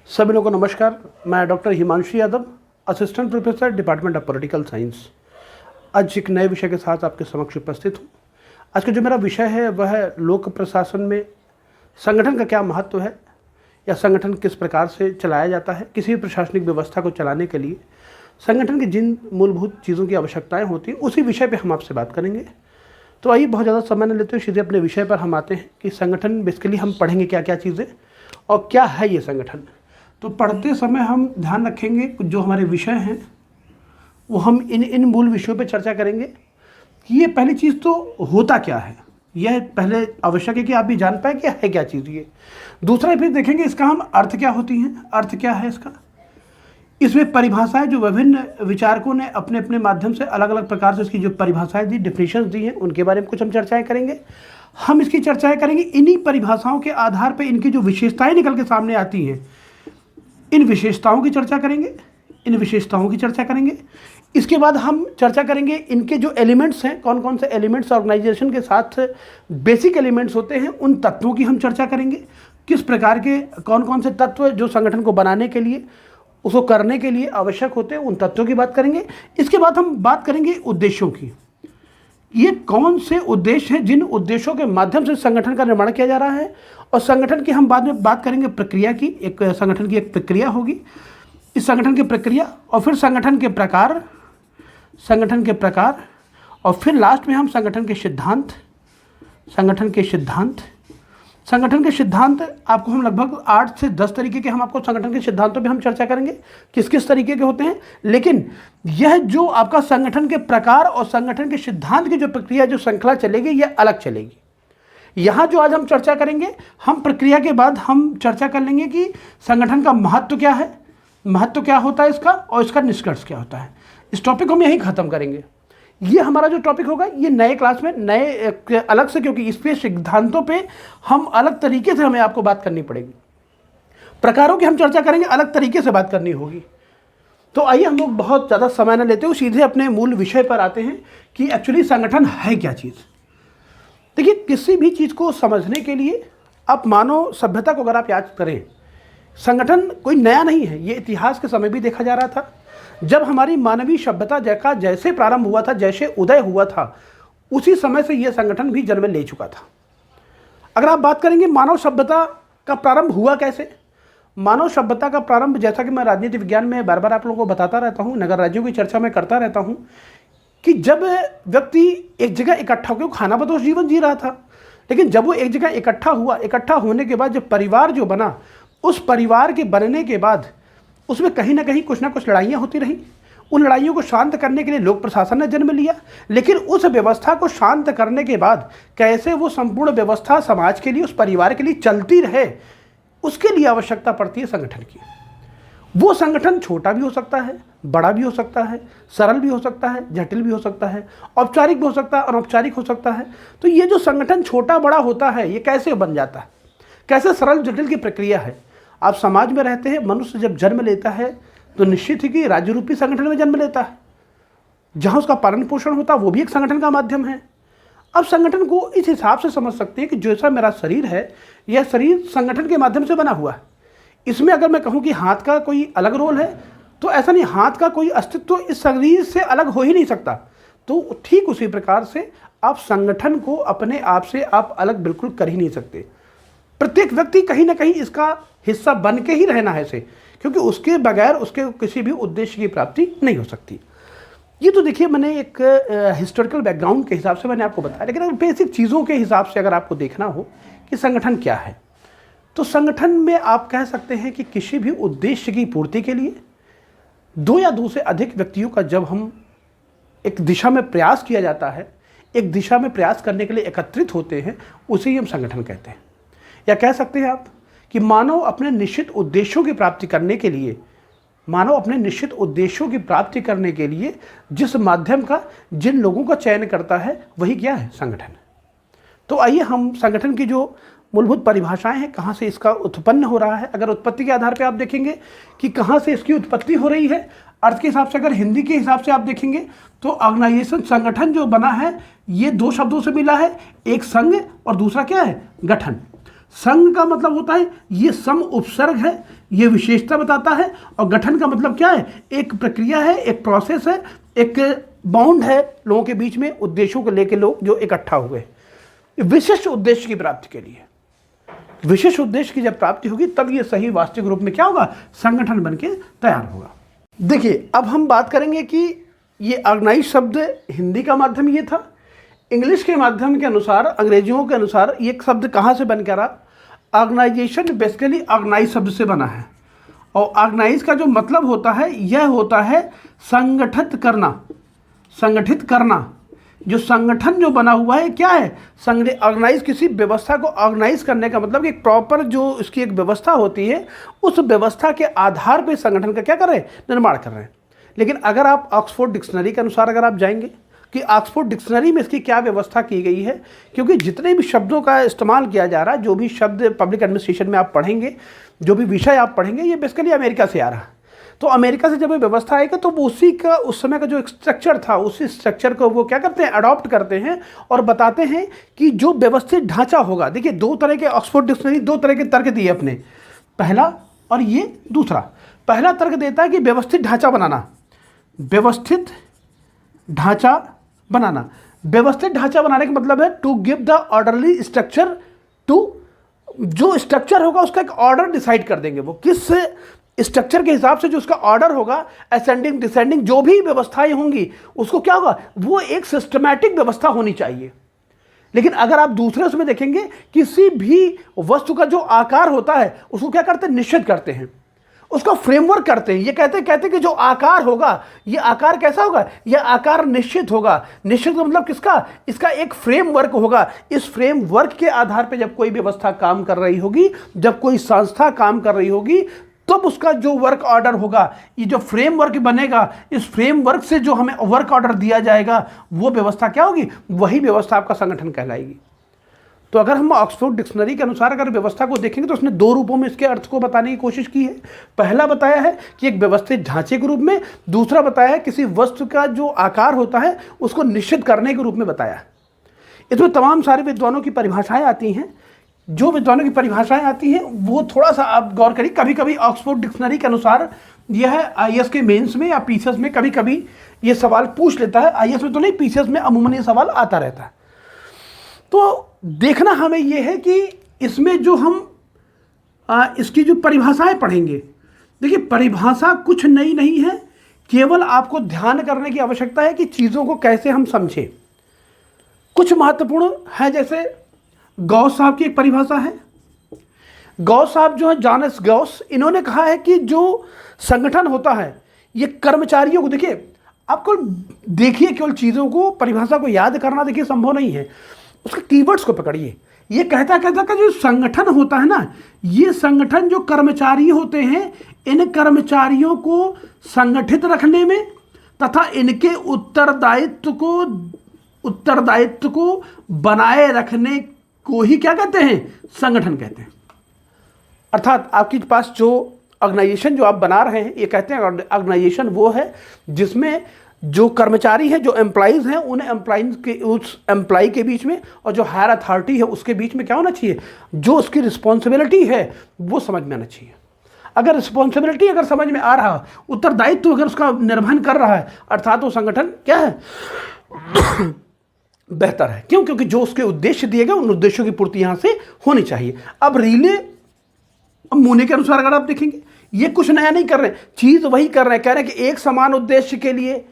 सभी लोगों को नमस्कार। मैं doctor Himanshu Yadav, assistant professor, department of political science. आज एक नए विषय के साथ आपके समक्ष उपस्थित हूँ। आज का जो मेरा विषय है वह है लोक प्रशासन में संगठन का क्या महत्व है, या संगठन किस प्रकार से चलाया जाता है। किसी भी प्रशासनिक व्यवस्था को चलाने के लिए संगठन की जिन मूलभूत चीज़ों की आवश्यकताएँ होती हैं, उसी विषय पर हम आपसे बात करेंगे। तो आइए बहुत ज़्यादा समय न लेते हुए सीधे अपने विषय पर हम आते हैं कि संगठन बेसिकली हम पढ़ेंगे क्या क्या चीज़ें और क्या है ये संगठन। तो पढ़ते समय हम ध्यान रखेंगे जो हमारे विषय हैं वो हम इन मूल विषयों पर चर्चा करेंगे कि ये पहली चीज़ तो होता क्या है। यह पहले आवश्यक है कि आप भी जान पाए कि है क्या चीज़ ये। दूसरा फिर देखेंगे इसका हम अर्थ क्या होती हैं, अर्थ क्या है इसका। इसमें परिभाषाएं जो विभिन्न विचारकों ने अपने अपने माध्यम से अलग अलग प्रकार से इसकी जो परिभाषाएं दी, डेफिनेशंस दी हैं, उनके बारे में कुछ हम चर्चाएं करेंगे। हम इसकी चर्चाएं करेंगे इन्हीं परिभाषाओं के आधार पर इनकी जो विशेषताएं निकल के सामने आती हैं, इन विशेषताओं की चर्चा करेंगे। इसके बाद हम चर्चा करेंगे इनके जो एलिमेंट्स हैं, कौन कौन से एलिमेंट्स ऑर्गेनाइजेशन के साथ बेसिक एलिमेंट्स होते हैं, उन तत्वों की हम चर्चा करेंगे। किस प्रकार के कौन कौन से तत्व जो संगठन को बनाने के लिए, उसको करने के लिए आवश्यक होते हैं, उन तत्वों की बात करेंगे। इसके बाद हम बात करेंगे उद्देश्यों की। ये कौन से उद्देश्य हैं जिन उद्देश्यों के माध्यम से संगठन का निर्माण किया जा रहा है, और संगठन की हम बाद में बात करेंगे प्रक्रिया की। एक संगठन की एक प्रक्रिया होगी, इस संगठन की प्रक्रिया, और फिर संगठन के प्रकार, और फिर लास्ट में हम संगठन के सिद्धांत आपको हम लगभग 8 से 10 तरीके के हम आपको संगठन के सिद्धांतों पे हम चर्चा करेंगे किस किस तरीके के होते हैं। लेकिन यह जो आपका संगठन के प्रकार और संगठन के सिद्धांत की जो प्रक्रिया, जो श्रृंखला चलेगी, यह अलग चलेगी। यहाँ जो आज हम चर्चा करेंगे, हम प्रक्रिया के बाद हम चर्चा कर लेंगे कि संगठन का महत्व क्या है, महत्व क्या होता है इसका, और इसका निष्कर्ष क्या होता है। इस टॉपिक को हम यहीं ख़त्म करेंगे। ये हमारा जो टॉपिक होगा ये नए क्लास में नए अलग से, क्योंकि इस पे सिद्धांतों पे हम अलग तरीके से हमें आपको बात करनी पड़ेगी। प्रकारों की हम चर्चा करेंगे, अलग तरीके से बात करनी होगी। तो आइए हम लोग बहुत ज़्यादा समय न लेते हुए सीधे अपने मूल विषय पर आते हैं कि एक्चुअली संगठन है क्या चीज़। देखिए, किसी भी चीज़ को समझने के लिए आप मानव सभ्यता को अगर आप याद करें, संगठन कोई नया नहीं है। ये इतिहास के समय भी देखा जा रहा था। जब हमारी मानवीय सभ्यता का जैसे प्रारंभ हुआ था, जैसे उदय हुआ था, उसी समय से यह संगठन भी जन्म ले चुका था। अगर आप बात करेंगे मानव सभ्यता का प्रारंभ हुआ कैसे, मानव सभ्यता का प्रारंभ, जैसा कि मैं राजनीति विज्ञान में बार बार आप लोगों को बताता रहता हूँ, नगर राज्यों की चर्चा में करता रहता हूँ, कि जब व्यक्ति एक जगह इकट्ठा होकर खाना बदोश जीवन जी रहा था, लेकिन जब वो एक जगह इकट्ठा हुआ, इकट्ठा होने के बाद जब परिवार जो बना, उस परिवार के बनने के बाद उसमें कहीं ना कहीं कुछ ना कुछ लड़ाइयाँ होती रहीं। उन लड़ाइयों को शांत करने के लिए लोक प्रशासन ने जन्म लिया। लेकिन उस व्यवस्था को शांत करने के बाद कैसे वो संपूर्ण व्यवस्था समाज के लिए, उस परिवार के लिए चलती रहे, उसके लिए आवश्यकता पड़ती है संगठन की। वो संगठन छोटा भी हो सकता है, बड़ा भी हो सकता है, सरल भी हो सकता है, जटिल भी हो सकता है, औपचारिक भी हो सकता है, अनौपचारिक हो सकता है। तो ये जो संगठन छोटा बड़ा होता है, ये कैसे बन जाता है, कैसे सरल जटिल की प्रक्रिया है। आप समाज में रहते हैं, मनुष्य जब जन्म लेता है तो निश्चित ही कि राज्य रूपी संगठन में जन्म लेता है, जहां उसका पालन पोषण होता है, वो भी एक संगठन का माध्यम है। अब संगठन को इस हिसाब से समझ सकते हैं कि जैसा मेरा शरीर है, यह शरीर संगठन के माध्यम से बना हुआ है। इसमें अगर मैं कहूँ कि हाथ का कोई अलग रोल है, तो ऐसा नहीं, हाथ का कोई अस्तित्व इस शरीर से अलग हो ही नहीं सकता। तो ठीक उसी प्रकार से आप संगठन को अपने आप से आप अलग बिल्कुल कर ही नहीं सकते। प्रत्येक व्यक्ति कहीं ना कहीं इसका हिस्सा बन के ही रहना है इसे, क्योंकि उसके बगैर उसके किसी भी उद्देश्य की प्राप्ति नहीं हो सकती। ये तो देखिए, मैंने एक हिस्टोरिकल बैकग्राउंड के हिसाब से मैंने आपको बताया, लेकिन अगर बेसिक चीज़ों के हिसाब से अगर आपको देखना हो कि संगठन क्या है, तो संगठन में आप कह सकते हैं कि किसी भी उद्देश्य की पूर्ति के लिए दो या दो से अधिक व्यक्तियों का जब हम एक दिशा में प्रयास किया जाता है, एक दिशा में प्रयास करने के लिए एकत्रित होते हैं, उसे ही हम संगठन कहते हैं। या कह सकते हैं आप कि मानव अपने निश्चित उद्देश्यों की प्राप्ति करने के लिए जिस माध्यम का, जिन लोगों का चयन करता है, वही क्या है, संगठन। तो आइए हम संगठन की जो मूलभूत परिभाषाएं हैं, कहाँ से इसका उत्पन्न हो रहा है, अगर उत्पत्ति के आधार पर आप देखेंगे कि कहाँ से इसकी उत्पत्ति हो रही है, अर्थ के हिसाब से, अगर हिंदी के हिसाब से आप देखेंगे तो ऑर्गेनाइजेशन, संगठन जो बना है, ये दो शब्दों से मिला है, एक संघ और दूसरा क्या है, गठन। संघ का मतलब होता है ये सम उपसर्ग है, ये विशेषता बताता है, और गठन का मतलब क्या है, एक प्रक्रिया है, एक प्रोसेस है, एक बाउंड है लोगों के बीच में, उद्देश्यों को लेकर लोग जो इकट्ठा हुए विशिष्ट उद्देश्य की प्राप्ति के लिए। विशिष्ट उद्देश्य की जब प्राप्ति होगी तब ये सही वास्तविक रूप में क्या होगा, संगठन बनके तैयार होगा। देखिए अब हम बात करेंगे कि ये ऑर्गेनाइज शब्द हिंदी का माध्यम ये था, इंग्लिश के माध्यम के अनुसार, अंग्रेजियों के अनुसार ये शब्द कहाँ से बन कर रहा, ऑर्गेनाइजेशन बेसिकली ऑर्गेनाइज शब्द से बना है, और ऑर्गेनाइज का जो मतलब होता है यह होता है संगठित करना। संगठित करना, जो संगठन जो बना हुआ है क्या है, ऑर्गेनाइज, किसी व्यवस्था को ऑर्गेनाइज करने का मतलब कि एक प्रॉपर जो इसकी एक व्यवस्था होती है, उस व्यवस्था के आधार पे संगठन का क्या कर रहे हैं, निर्माण कर रहे हैं। लेकिन अगर आप ऑक्सफोर्ड डिक्शनरी के अनुसार अगर आप जाएंगे कि ऑक्सफोर्ड डिक्शनरी में इसकी क्या व्यवस्था की गई है, क्योंकि जितने भी शब्दों का इस्तेमाल किया जा रहा है, जो भी शब्द पब्लिक एडमिनिस्ट्रेशन में आप पढ़ेंगे, जो भी विषय आप पढ़ेंगे, ये बेसिकली अमेरिका से आ रहा है। तो अमेरिका से जब ये व्यवस्था आएगी तो वो उसी का उस समय का जो स्ट्रक्चर था, उसी स्ट्रक्चर को वो क्या करते हैं, अडॉप्ट करते हैं और बताते हैं कि जो व्यवस्थित ढांचा होगा। देखिए दो तरह के ऑक्सफोर्ड डिक्शनरी दो तरह के तर्क दिए अपने, पहला और ये दूसरा। पहला तर्क देता है कि व्यवस्थित ढांचा बनाना, व्यवस्थित ढांचा बनाना। व्यवस्थित ढांचा बनाने का मतलब है to give the orderly structure to, जो स्ट्रक्चर होगा उसका एक ऑर्डर डिसाइड कर देंगे, वो किस स्ट्रक्चर के हिसाब से जो उसका ऑर्डर होगा, असेंडिंग डिसेंडिंग जो भी व्यवस्थाएं होंगी, उसको क्या होगा, वो एक सिस्टमैटिक व्यवस्था होनी चाहिए। लेकिन अगर आप दूसरे उसमें देखेंगे, किसी भी वस्तु का जो आकार होता है उसको क्या करते हैं, निश्चित करते हैं, उसका फ्रेमवर्क करते हैं। ये कहते हैं कि जो आकार होगा, ये आकार कैसा होगा, ये आकार निश्चित होगा। निश्चित मतलब किसका, इसका एक फ्रेमवर्क होगा। इस फ्रेमवर्क के आधार पर जब कोई व्यवस्था काम कर रही होगी, जब कोई संस्था काम कर रही होगी, तब उसका जो वर्क ऑर्डर होगा, ये जो फ्रेमवर्क बनेगा, इस फ्रेमवर्क से जो हमें वर्क ऑर्डर दिया जाएगा, वो व्यवस्था क्या होगी, वही व्यवस्था आपका संगठन कहलाएगी। तो अगर हम ऑक्सफोर्ड डिक्शनरी के अनुसार अगर व्यवस्था को देखेंगे तो उसने दो रूपों में इसके अर्थ को बताने की कोशिश की है। पहला बताया है कि एक व्यवस्थित ढांचे के रूप में, दूसरा बताया है किसी वस्तु का जो आकार होता है उसको निश्चित करने के रूप में बताया। इसमें तमाम सारे विद्वानों की परिभाषाएं आती हैं। जो विद्वानों की परिभाषाएं आती हैं वो थोड़ा सा आप गौर करिए। कभी कभी ऑक्सफोर्ड डिक्शनरी के अनुसार यह आईएएस के मेंस में या पीसीएस में कभी कभी ये सवाल पूछ लेता है। आईएएस में तो नहीं, पीसीएस में अमूमन ये सवाल आता रहता है। तो देखना हमें ये है कि इसमें जो हम इसकी जो परिभाषाएं पढ़ेंगे, देखिए परिभाषा कुछ नई नहीं है, केवल आपको ध्यान करने की आवश्यकता है कि चीज़ों को कैसे हम समझें। कुछ महत्वपूर्ण है, जैसे गॉस साहब की एक परिभाषा है। गॉस साहब जो है, जॉनस गॉस, इन्होंने कहा है कि जो संगठन होता है ये कर्मचारियों को, देखिए आपको देखिए केवल चीज़ों को, परिभाषा को याद करना देखिए संभव नहीं है, उसके कीवर्ड्स को पकड़िए। ये कहता कि जो संगठन होता है ना, ये संगठन जो कर्मचारी होते हैं, इन कर्मचारियों को संगठित रखने में तथा इनके उत्तरदायित्व को बनाए रखने को ही क्या कहते हैं, संगठन कहते हैं। अर्थात आपके पास जो ऑर्गेनाइजेशन जो आप बना रहे हैं, ये कहते हैं ऑर्गेनाइजेशन वो है जिसमें जो कर्मचारी हैं, जो एम्प्लॉइज़ हैं, उन एम्प्लॉइज के, उस एम्प्लॉय के बीच में और जो हायर अथॉरिटी है उसके बीच में क्या होना चाहिए, जो उसकी रिस्पॉन्सिबिलिटी है वो समझ में आना चाहिए। अगर रिस्पॉन्सिबिलिटी अगर समझ में आ रहा, उत्तरदायित्व अगर उसका निर्वहन कर रहा है, अर्थात वो संगठन क्या है बेहतर है। क्यों? क्योंकि जो उसके उद्देश्य दिए गए उन उद्देश्यों की पूर्ति यहां से होनी चाहिए। अब रिले मूने के अनुसार अगर आप देखेंगे, ये कुछ नया नहीं कर रहे, चीज वही कर रहे हैं। कह रहे हैं कि एक समान उद्देश्य के लिए,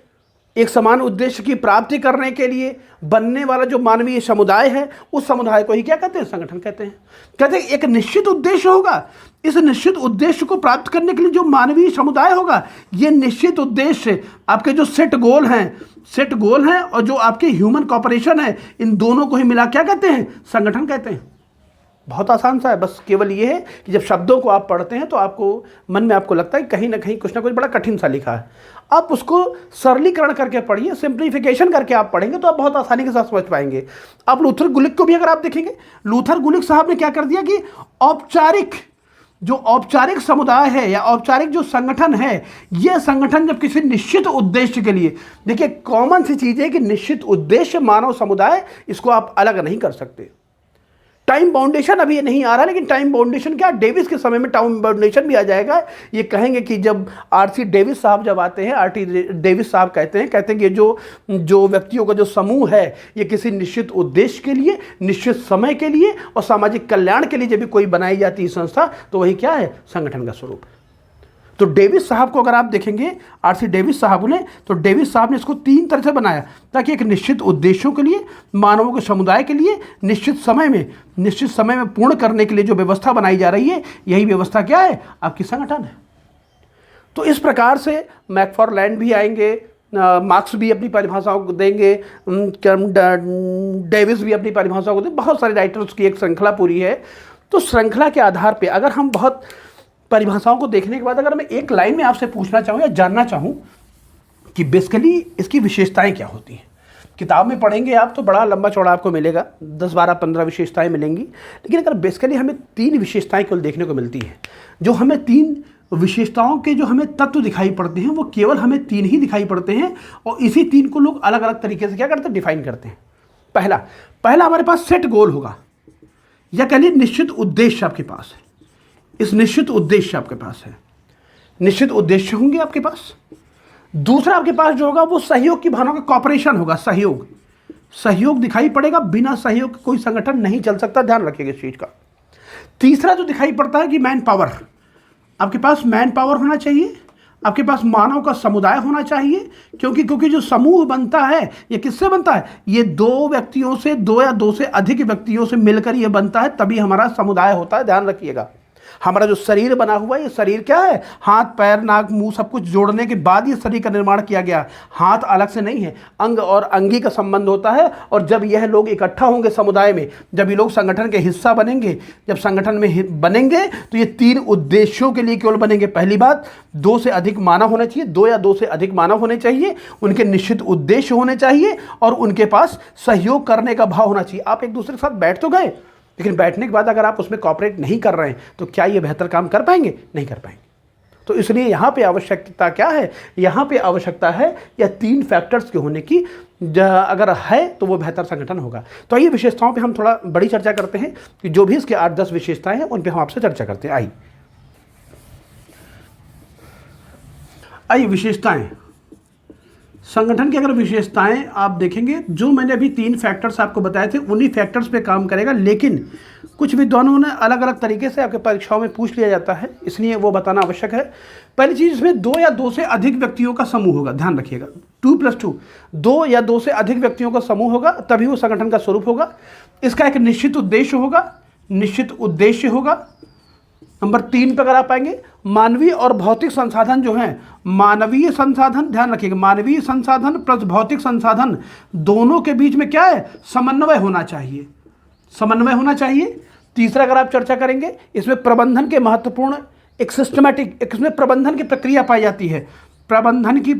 एक समान उद्देश्य की प्राप्ति करने के लिए बनने वाला जो मानवीय समुदाय है, उस समुदाय को ही क्या कहते हैं, संगठन कहते हैं। कहते हैं एक निश्चित उद्देश्य होगा, इस निश्चित उद्देश्य को प्राप्त करने के लिए जो मानवीय समुदाय होगा, ये निश्चित उद्देश्य आपके जो सेट गोल हैं और जो आपके ह्यूमन कॉपरेशन है, इन दोनों को ही मिला क्या कहते हैं, संगठन कहते हैं। बहुत आसान सा है, बस केवल ये है कि जब शब्दों को आप पढ़ते हैं तो आपको मन में आपको लगता है कहीं ना कहीं कुछ ना कुछ बड़ा कठिन सा लिखा है। आप उसको सरलीकरण करके पढ़िए, सिंप्लीफिकेशन करके आप पढ़ेंगे तो आप बहुत आसानी के साथ समझ पाएंगे। अब लूथर गुलिक को भी अगर आप देखेंगे, लूथर गुलिक साहब ने क्या कर दिया कि औपचारिक समुदाय है या औपचारिक जो संगठन है, यह संगठन जब किसी निश्चित उद्देश्य के लिए, देखिए कॉमन सी चीज है कि निश्चित उद्देश्य मानव समुदाय, इसको आप अलग नहीं कर सकते। टाइम बाउंडेशन अभी नहीं आ रहा, लेकिन टाइम बाउंडेशन क्या, डेविस के समय में टाइम बाउंडेशन भी आ जाएगा। ये कहेंगे कि जब आरसी डेविस साहब जब आते हैं, आरटी डेविस साहब कहते हैं कि जो व्यक्तियों का जो समूह है ये किसी निश्चित उद्देश्य के लिए, निश्चित समय के लिए और सामाजिक कल्याण के लिए जब भी कोई बनाई जाती है संस्था, तो वही क्या है, संगठन का स्वरूप। तो डेविस साहब को अगर आप देखेंगे, आरसी डेविस साहब ने, तो डेविस साहब ने इसको 3 तरह से बनाया, ताकि एक निश्चित उद्देश्यों के लिए, मानवों के समुदाय के लिए, निश्चित समय में पूर्ण करने के लिए जो व्यवस्था बनाई जा रही है, यही व्यवस्था क्या है, आपकी संगठन है। तो इस प्रकार से मैकफारलैंड भी आएंगे, मार्क्स भी अपनी परिभाषाओं को देंगे, डेविस भी अपनी परिभाषाओं को देंगे, बहुत सारे राइटर्स की एक श्रृंखला पूरी है। तो श्रृंखला के आधार पर अगर हम बहुत परिभाषाओं को देखने के बाद अगर मैं एक लाइन में आपसे पूछना चाहूँ या जानना चाहूँ कि बेसिकली इसकी विशेषताएं क्या होती हैं, किताब में पढ़ेंगे आप तो बड़ा लंबा चौड़ा आपको मिलेगा, 10, 12, 15 विशेषताएं मिलेंगी, लेकिन अगर बेसिकली हमें 3 विशेषताएं केवल देखने को मिलती हैं, जो हमें 3 विशेषताओं के जो हमें तत्व दिखाई पड़ते हैं वो केवल हमें 3 ही दिखाई पड़ते हैं, और इसी 3 को लोग अलग अलग तरीके से क्या करते हैं, डिफाइन करते हैं। पहला हमारे पास सेट गोल होगा, या कह लीजिए निश्चित उद्देश्य आपके पास है। इस निश्चित उद्देश्य आपके पास है, निश्चित उद्देश्य होंगे आपके पास। दूसरा आपके पास जो होगा वो सहयोग की भावना का, कॉपरेशन होगा, सहयोग दिखाई पड़ेगा, बिना सहयोग कोई संगठन नहीं चल सकता, ध्यान रखिएगा इस चीज का। तीसरा जो दिखाई पड़ता है कि मैन पावर, आपके पास मैन पावर होना चाहिए, आपके पास मानव का समुदाय होना चाहिए, क्योंकि जो समूह बनता है ये किससे बनता है, ये 2 व्यक्तियों से, 2 या 2 से अधिक व्यक्तियों से मिलकर ये बनता है, तभी हमारा समुदाय होता है, ध्यान रखिएगा। हमारा जो शरीर बना हुआ है, ये शरीर क्या है, हाथ, पैर, नाक, मुंह सब कुछ जोड़ने के बाद ये शरीर का निर्माण किया गया। हाथ अलग से नहीं है, अंग और अंगी का संबंध होता है। और जब यह लोग इकट्ठा होंगे समुदाय में, जब ये लोग संगठन के हिस्सा बनेंगे, जब संगठन में बनेंगे, तो ये 3 उद्देश्यों के लिए केवल बनेंगे। पहली बात, 2 से अधिक मानव होने चाहिए, 2 या 2 से अधिक मानव होने चाहिए, उनके निश्चित उद्देश्य होने चाहिए और उनके पास सहयोग करने का भाव होना चाहिए। आप एक दूसरे के साथ बैठ तो गए, लेकिन बैठने के बाद अगर आप उसमें कॉपरेट नहीं कर रहे हैं तो क्या ये बेहतर काम कर पाएंगे, नहीं कर पाएंगे। तो इसलिए यहाँ पे आवश्यकता क्या है, यहाँ पे आवश्यकता है या 3 फैक्टर्स के होने की, अगर है तो वो बेहतर संगठन होगा। तो आइए विशेषताओं पे हम थोड़ा बड़ी चर्चा करते हैं कि जो भी इसके 8-10 विशेषताएं हैं उन पे हम आपसे चर्चा करते हैं। आइए विशेषताएं, संगठन की अगर विशेषताएं आप देखेंगे, जो मैंने अभी 3 फैक्टर्स आपको बताए थे उन्हीं फैक्टर्स पे काम करेगा, लेकिन कुछ विद्वानों ने अलग अलग तरीके से आपके परीक्षाओं में पूछ लिया जाता है, इसलिए वो बताना आवश्यक है। पहली चीज़, इसमें 2 या 2 से अधिक व्यक्तियों का समूह होगा, ध्यान रखिएगा, 2+2, 2 या 2 से अधिक व्यक्तियों का समूह होगा, तभी वो संगठन का स्वरूप होगा। इसका एक निश्चित उद्देश्य होगा, नंबर 3 पे अगर आप आएंगे, मानवीय और भौतिक संसाधन जो हैं, मानवीय संसाधन, ध्यान रखिएगा, मानवीय संसाधन प्लस भौतिक संसाधन दोनों के बीच में क्या है, समन्वय होना चाहिए। तीसरा अगर आप चर्चा करेंगे, इसमें प्रबंधन के महत्वपूर्ण एक सिस्टमैटिक, इसमें प्रबंधन की प्रक्रिया पाई जाती है। प्रबंधन की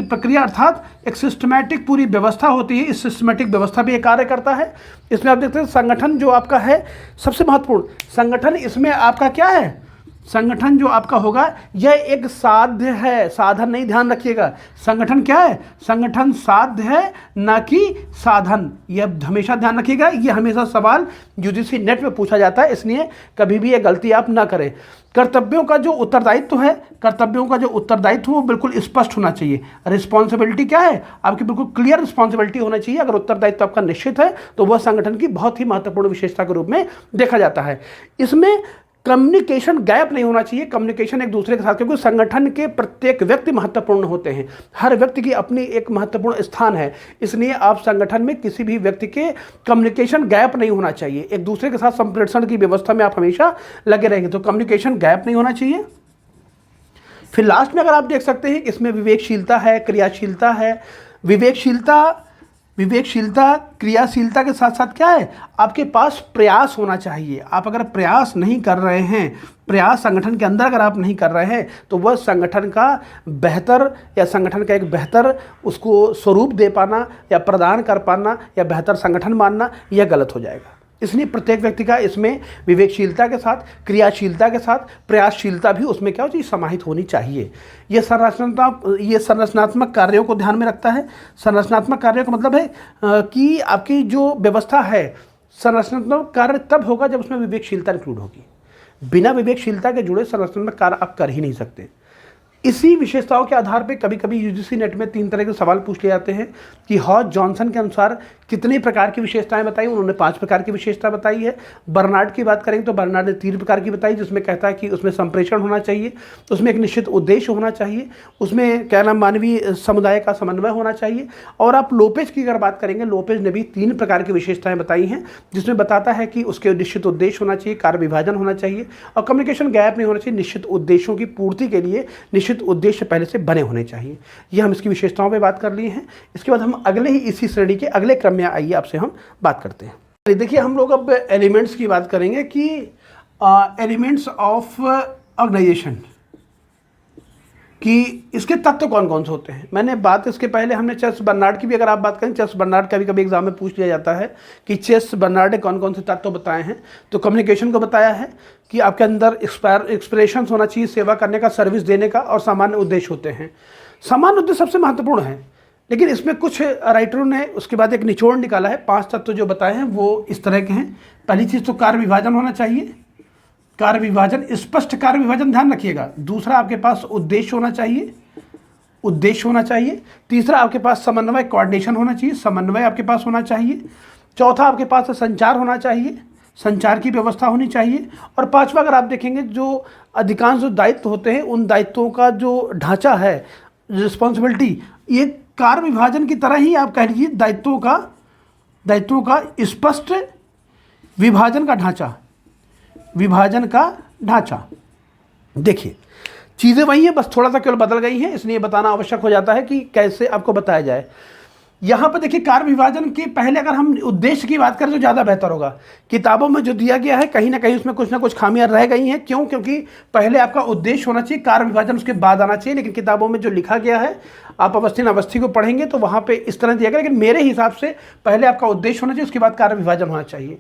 प्रक्रिया अर्थात एक सिस्टमैटिक पूरी व्यवस्था होती है। इस सिस्टमैटिक व्यवस्था भी एक कार्य करता है। इसमें आप देखते हैं संगठन जो आपका है, सबसे महत्वपूर्ण संगठन, इसमें आपका क्या है, संगठन जो आपका होगा यह एक साध्य है, साधन नहीं, ध्यान रखिएगा। संगठन क्या है, संगठन साध्य है, ना कि साधन। यह हमेशा ध्यान रखिएगा, यह हमेशा सवाल यूजीसी नेट में पूछा जाता है, इसलिए कभी भी यह गलती आप ना करें। कर्तव्यों का जो उत्तरदायित्व वो बिल्कुल स्पष्ट होना चाहिए। रिस्पॉन्सिबिलिटी क्या है, आपकी बिल्कुल क्लियर रिस्पॉन्सिबिलिटी होना चाहिए। अगर उत्तरदायित्व आपका निश्चित है तो वह संगठन की बहुत ही महत्वपूर्ण विशेषता के रूप में देखा जाता है। इसमें कम्युनिकेशन गैप नहीं होना चाहिए, कम्युनिकेशन एक दूसरे के साथ, क्योंकि संगठन के प्रत्येक व्यक्ति महत्वपूर्ण होते हैं, हर व्यक्ति की अपनी एक महत्वपूर्ण स्थान है, इसलिए आप संगठन में किसी भी व्यक्ति के कम्युनिकेशन गैप नहीं होना चाहिए। एक दूसरे के साथ संप्रेषण की व्यवस्था में आप हमेशा लगे रहेंगे, तो कम्युनिकेशन गैप नहीं होना चाहिए। फिर लास्ट में अगर आप देख सकते हैं, इसमें विवेकशीलता है, क्रियाशीलता है। विवेकशीलता क्रियाशीलता के साथ साथ क्या है, आपके पास प्रयास होना चाहिए। आप अगर प्रयास नहीं कर रहे हैं, प्रयास संगठन के अंदर अगर आप नहीं कर रहे हैं, तो वह संगठन का बेहतर या संगठन का एक बेहतर उसको स्वरूप दे पाना या प्रदान कर पाना या बेहतर संगठन मानना, यह गलत हो जाएगा। इसलिए प्रत्येक व्यक्ति का इसमें विवेकशीलता के साथ, क्रियाशीलता के साथ प्रयासशीलता भी उसमें क्या होती है, समाहित होनी चाहिए। ये संरचनात्मक कार्यों को ध्यान में रखता है। संरचनात्मक कार्यों का मतलब है कि आपकी जो व्यवस्था है, संरचनात्मक कार्य तब होगा जब उसमें विवेकशीलता इंक्लूड होगी। बिना विवेकशीलता के जुड़े संरचनात्मक कार्य आप कर ही नहीं सकते। इसी विशेषताओं के आधार पे कभी कभी यूजीसी नेट में 3 तरह के सवाल पूछ लिए जाते हैं कि हॉज जॉनसन के अनुसार कितने प्रकार की विशेषताएं बताई। उन्होंने 5 प्रकार की विशेषता बताई है। बर्नार्ड की बात करेंगे तो बर्नार्ड ने 3 प्रकार की बताई, जिसमें कहता है कि उसमें संप्रेषण होना चाहिए, उसमें एक निश्चित उद्देश्य होना चाहिए, उसमें क्या नाम मानवीय समुदाय का समन्वय होना चाहिए। और आप लोपेज की अगर बात करेंगे, लोपेज ने भी 3 प्रकार की विशेषताएं बताई हैं, जिसमें बताता है कि उसके निश्चित उद्देश्य होना चाहिए, कार्य विभाजन होना चाहिए और कम्युनिकेशन गैप नहीं होना चाहिए। निश्चित उद्देश्यों की पूर्ति के लिए निश्चित उद्देश्य पहले से बने होने चाहिए। ये हम इसकी विशेषताओं पे बात कर लिए हैं। इसके बाद हम अगले ही इसी श्रेणी के अगले क्रम में आइए आपसे हम बात करते हैं। देखिए हम लोग अब एलिमेंट्स की बात करेंगे कि एलिमेंट्स ऑफ ऑर्गेनाइजेशन कि इसके तत्व कौन कौन से होते हैं। मैंने बात इसके पहले हमने चेस बर्नार्ड की भी अगर आप बात करें, चेस बर्नार्ड कभी कभी एग्जाम में पूछ लिया जाता है कि चेस बर्नार्ड ने कौन कौन से तत्व बताए हैं। तो कम्युनिकेशन को बताया है कि आपके अंदर एक्सप्रेशन होना चाहिए, सेवा करने का, सर्विस देने का और सामान्य उद्देश्य होते हैं। सामान्य उद्देश्य सबसे महत्वपूर्ण है, लेकिन इसमें कुछ राइटरों ने उसके बाद एक निचोड़ निकाला है। 5 तत्व जो बताए हैं वो इस तरह के हैं। पहली चीज़ तो कार्य विभाजन होना चाहिए, कार्य विभाजन, स्पष्ट कार्य विभाजन, ध्यान रखिएगा। दूसरा आपके पास उद्देश्य होना चाहिए, उद्देश्य होना चाहिए। तीसरा आपके पास समन्वय, कोऑर्डिनेशन होना चाहिए, समन्वय आपके पास होना चाहिए। चौथा आपके पास संचार होना चाहिए, संचार की व्यवस्था होनी चाहिए। और 5वां अगर आप देखेंगे, जो अधिकांश जो दायित्व होते हैं उन दायित्वों का जो ढांचा है, रिस्पॉन्सिबिलिटी, ये कार्य विभाजन की तरह ही आप कह लीजिए दायित्वों का स्पष्ट विभाजन का ढांचा, विभाजन का ढांचा। देखिए चीज़ें वही हैं, बस थोड़ा सा केवल बदल गई हैं, इसलिए बताना आवश्यक हो जाता है कि कैसे आपको बताया जाए। यहाँ पर देखिए कार्य विभाजन के पहले अगर हम उद्देश्य की बात करें तो ज़्यादा बेहतर होगा। किताबों में जो दिया गया है कहीं ना कहीं उसमें कुछ ना कुछ खामियां रह गई हैं। क्यों? क्योंकि पहले आपका उद्देश्य होना चाहिए, कार्य विभाजन उसके बाद आना चाहिए। लेकिन किताबों में जो लिखा गया है, आप अवस्थी अवस्थी को पढ़ेंगे तो वहाँ पर इस तरह दिया गया। लेकिन मेरे हिसाब से पहले आपका उद्देश्य होना चाहिए, उसके बाद कार्य विभाजन होना चाहिए।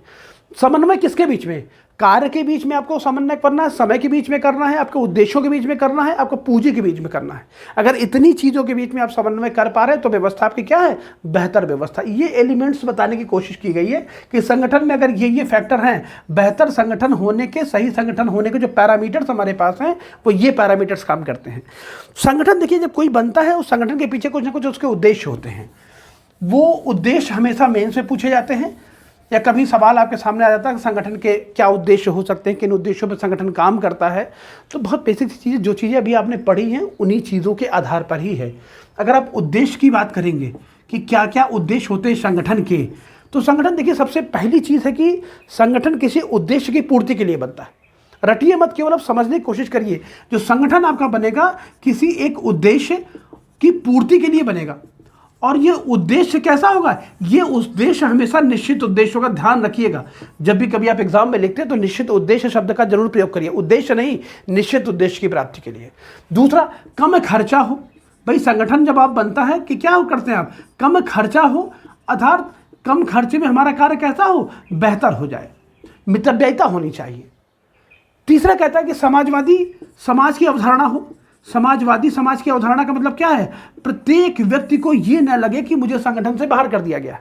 समन्वय किसके बीच में? कार्य के बीच में आपको समन्वय करना है, समय के बीच में करना है, आपके उद्देश्यों के बीच में करना है, आपको पूंजी के बीच में करना है। अगर इतनी चीज़ों के बीच में आप समन्वय कर पा रहे हैं तो व्यवस्था आपकी क्या है? बेहतर व्यवस्था। ये एलिमेंट्स बताने की कोशिश की गई है कि संगठन में अगर ये फैक्टर हैं, बेहतर संगठन होने के, सही संगठन होने के जो पैरामीटर्स हमारे पास हैं वो ये पैरामीटर्स काम करते हैं। संगठन देखिए जब कोई बनता है उस संगठन के पीछे कुछ ना कुछ उसके उद्देश्य होते हैं। वो उद्देश्य हमेशा मेन से पूछे जाते हैं या कभी सवाल आपके सामने आ जाता है कि संगठन के क्या उद्देश्य हो सकते हैं, किन उद्देश्यों पर संगठन काम करता है। तो बहुत बेसिक चीज़ें, जो चीज़ें अभी आपने पढ़ी हैं उन्हीं चीज़ों के आधार पर ही है। अगर आप उद्देश्य की बात करेंगे कि क्या क्या उद्देश्य होते हैं संगठन के, तो संगठन देखिए सबसे पहली चीज़ है कि संगठन किसी उद्देश्य की पूर्ति के लिए बनता है। रटिए मत, केवल आप समझने की कोशिश करिए। जो संगठन आपका बनेगा किसी एक उद्देश्य की पूर्ति के लिए बनेगा। और ये उद्देश्य कैसा होगा? ये उद्देश्य हमेशा निश्चित उद्देश्यों का ध्यान रखिएगा। जब भी कभी आप एग्जाम में लिखते हैं तो निश्चित उद्देश्य शब्द का जरूर प्रयोग करिए, उद्देश्य नहीं, निश्चित उद्देश्य की प्राप्ति के लिए। दूसरा, कम खर्चा हो। भाई संगठन जब आप बनता है कि क्या करते हैं आप? कम खर्चा हो, अर्थात कम खर्चे में हमारा कार्य कैसा हो? बेहतर हो जाए, मितव्ययिता होनी चाहिए। तीसरा कहता है कि समाजवादी समाज की अवधारणा हो। समाजवादी समाज की अवधारणा का मतलब क्या है? प्रत्येक व्यक्ति को ये न लगे कि मुझे संगठन से बाहर कर दिया गया।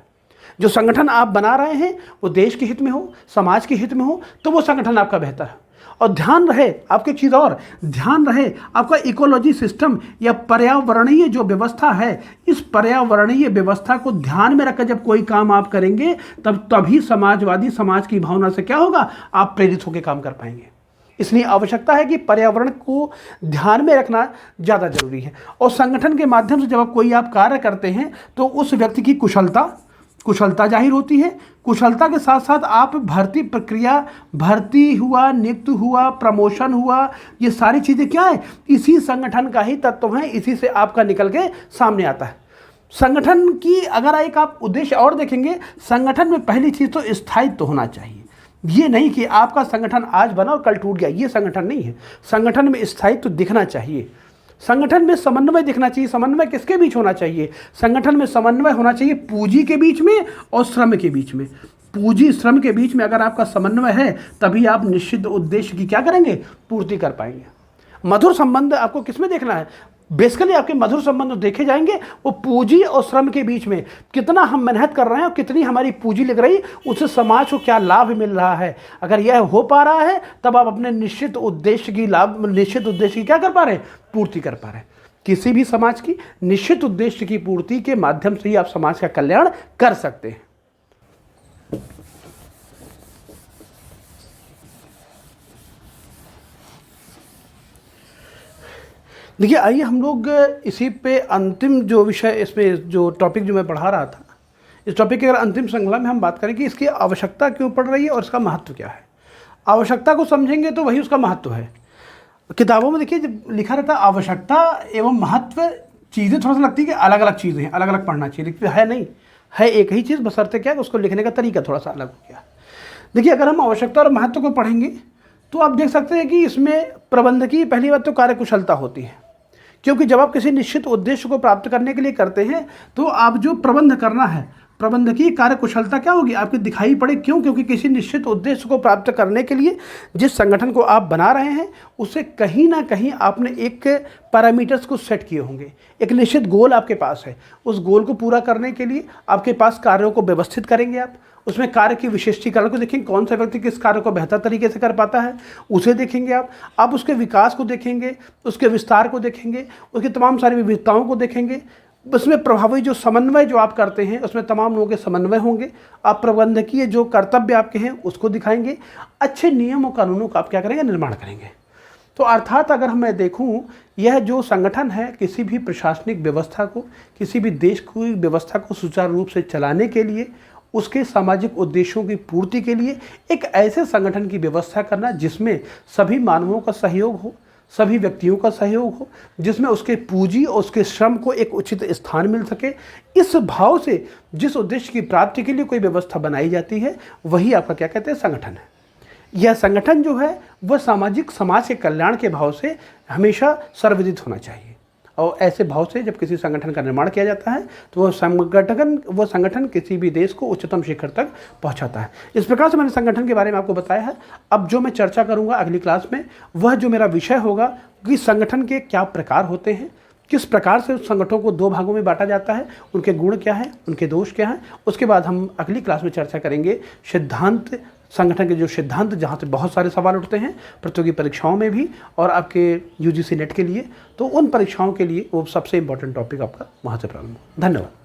जो संगठन आप बना रहे हैं वो देश के हित में हो, समाज के हित में हो, तो वो संगठन आपका बेहतर है। और ध्यान रहे आपको एक चीज़ और, ध्यान रहे आपका इकोलॉजी सिस्टम या पर्यावरणीय जो व्यवस्था है, इस पर्यावरणीय व्यवस्था को ध्यान में रखकर जब कोई काम आप करेंगे तभी समाजवादी समाज की भावना से क्या होगा? आप प्रेरित होकर काम कर पाएंगे। इसलिए आवश्यकता है कि पर्यावरण को ध्यान में रखना ज़्यादा जरूरी है। और संगठन के माध्यम से जब कोई आप कार्य करते हैं तो उस व्यक्ति की कुशलता जाहिर होती है। कुशलता के साथ साथ आप भर्ती प्रक्रिया, भर्ती हुआ, नियुक्त हुआ, प्रमोशन हुआ, ये सारी चीज़ें क्या है? इसी संगठन का ही तत्व है, इसी से आपका निकल के सामने आता है। संगठन की अगर एक आप उद्देश्य और देखेंगे, संगठन में पहली चीज़ तो स्थायित्व होना चाहिए। ये नहीं कि आपका संगठन आज बना और कल टूट गया, ये संगठन नहीं है। संगठन में स्थायित्व दिखना चाहिए, संगठन में समन्वय दिखना चाहिए। समन्वय किसके बीच होना चाहिए? संगठन में समन्वय होना चाहिए पूंजी के बीच में और श्रम के बीच में। पूंजी श्रम के बीच में अगर आपका समन्वय है तभी आप निश्चित उद्देश्य की क्या करेंगे? पूर्ति कर पाएंगे। मधुर संबंध आपको किसमें देखना है? बेसिकली आपके मधुर संबंध देखे जाएंगे, वो पूंजी और श्रम के बीच में कितना हम मेहनत कर रहे हैं और कितनी हमारी पूंजी लग रही, उससे समाज को क्या लाभ मिल रहा है। अगर यह हो पा रहा है तब आप अपने निश्चित उद्देश्य की क्या कर पा रहे हैं, पूर्ति कर पा रहे हैं। किसी भी समाज की निश्चित उद्देश्य की पूर्ति के माध्यम से ही आप समाज का कल्याण कर सकते हैं। देखिए, आइए हम लोग इसी पे अंतिम जो विषय, इसमें जो टॉपिक जो मैं पढ़ा रहा था, इस टॉपिक की अगर अंतिम श्रृंखला में हम बात करें कि इसकी आवश्यकता क्यों पड़ रही है और इसका महत्व क्या है। आवश्यकता को समझेंगे तो वही उसका महत्व है। किताबों में देखिए जब लिखा रहता है आवश्यकता एवं महत्व, चीज़ें थोड़ा सा लगती है कि अलग अलग चीज़ें हैं, अलग अलग पढ़ना चाहिए, लेकिन है नहीं, है एक ही चीज़, बशर्ते क्या है उसको लिखने का तरीका थोड़ा सा अलग हो गया। देखिए, अगर हम आवश्यकता और महत्व को पढ़ेंगे तो आप देख सकते हैं कि इसमें प्रबंधकीय पहली बात तो कार्यकुशलता होती है, क्योंकि जब आप किसी निश्चित उद्देश्य को प्राप्त करने के लिए करते हैं तो आप जो प्रबंध करना है, प्रबंधकीय कार्यकुशलता क्या होगी, आपकी दिखाई पड़े। क्यों? क्योंकि किसी निश्चित उद्देश्य को प्राप्त करने के लिए जिस संगठन को आप बना रहे हैं उससे कहीं ना कहीं आपने एक पैरामीटर्स को सेट किए होंगे, एक निश्चित गोल आपके पास है। उस गोल को पूरा करने के लिए आपके पास कार्यों को व्यवस्थित करेंगे आप, उसमें कार्य की विशिष्टीकरण को देखेंगे, कौन सा व्यक्ति किस कार्य को बेहतर तरीके से कर पाता है उसे देखेंगे आप उसके विकास को देखेंगे, उसके विस्तार को देखेंगे, उसकी तमाम सारी विविधताओं को देखेंगे। उसमें प्रभावी जो समन्वय जो आप करते हैं उसमें तमाम लोगों के समन्वय होंगे। आप प्रबंधकीय जो कर्तव्य आपके हैं उसको दिखाएंगे, अच्छे नियमों कानूनों का आप क्या करेंगे, निर्माण करेंगे। तो अर्थात अगर मैं देखूं, यह जो संगठन है किसी भी प्रशासनिक व्यवस्था को, किसी भी देश की व्यवस्था को सुचारू रूप से चलाने के लिए, उसके सामाजिक उद्देश्यों की पूर्ति के लिए एक ऐसे संगठन की व्यवस्था करना जिसमें सभी मानवों का सहयोग हो, सभी व्यक्तियों का सहयोग हो, जिसमें उसके पूंजी और उसके श्रम को एक उचित स्थान मिल सके। इस भाव से जिस उद्देश्य की प्राप्ति के लिए कोई व्यवस्था बनाई जाती है वही आपका क्या कहते हैं, संगठन है। यह संगठन जो है वह सामाजिक समाज के कल्याण के भाव से हमेशा सर्वविदित होना चाहिए, और ऐसे भाव से जब किसी संगठन का निर्माण किया जाता है तो वह संगठन किसी भी देश को उच्चतम शिखर तक पहुंचाता है। इस प्रकार से मैंने संगठन के बारे में आपको बताया है। अब जो मैं चर्चा करूंगा अगली क्लास में, वह जो मेरा विषय होगा कि संगठन के क्या प्रकार होते हैं, किस प्रकार से उस संगठनों को दो भागों में बांटा जाता है, उनके गुण क्या हैं, उनके दोष क्या हैं। उसके बाद हम अगली क्लास में चर्चा करेंगे सिद्धांत, संगठन के जो सिद्धांत, जहाँ से बहुत सारे सवाल उठते हैं प्रतियोगी परीक्षाओं में भी और आपके यूजीसी नेट के लिए, तो उन परीक्षाओं के लिए वो सबसे इम्पोर्टेंट टॉपिक आपका वहाँ से प्रारंभ हो। धन्यवाद।